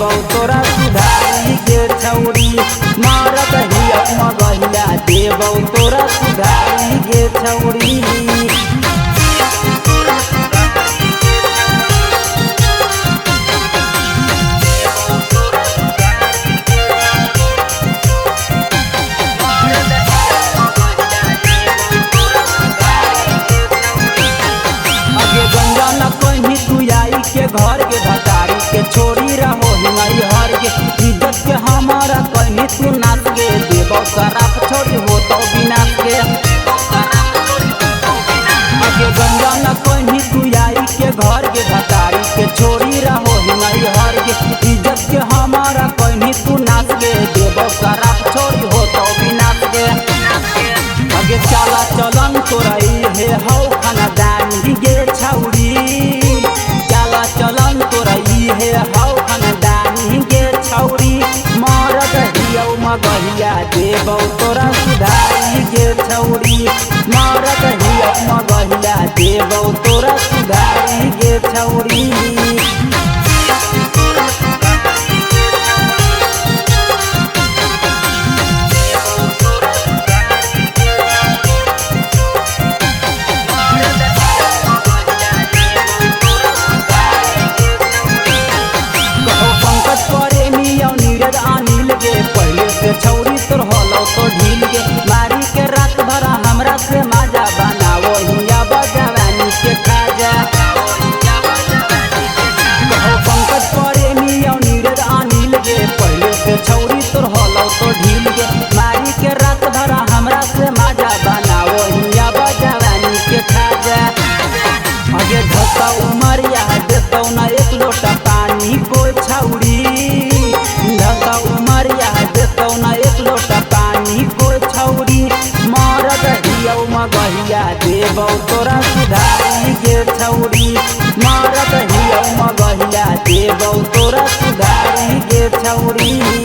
देबौ तोरा सुधारी गे छौरी। मारत हिया मगहिया देबौ तोरा सुधारी गे छौरी। के घर के भतारी के छोड़ी रहो हिंगई हर के इज्जत के हमारा कहीं तू नाच के देबौ शराब छोड़ी हो तो विनाश के। आगे गंजा न कहीं तू आई के घर के भतारी के छोड़ी रहो हिंगई हर के इज्जत के हमारा कहीं तू नाच के देबौ शराब छोड़ी हो तो विनाश के। आगे चला चलन तोरई हे हौ खानदानी गे छौरी। चलन तोरई हे हौ खानदानी गे छौरी। मारत हियौ मगहिया देबौ तोरा सुधारी गे छौरी। मारत हियौ मगहिया देबौ तोरा सुधारी गे छौरी। छौरी तोर होलो तो ढील गे मारी के रात भर हमरा से माजा बनावो हिया बजवानी के खाजा। कहो पंकज प्रेमी औ नीरज अनिल गे पहले से छौरी तोर होलो तो ढील गे मारी के रात भर हमरा से माजा बनावो हिया बजवानी के खाजा। आगे धसा उमरिया देतौ न एक लोटा पानी को छौरी। धसा उमरिया देतौ न एक लोटा पानी को छौरी। मारत हियौ मगहिया देबौ तोरा सुधारी गे छौरी। मारत हियौ मगहिया देबौ तोरा सुधारी गे छौरी।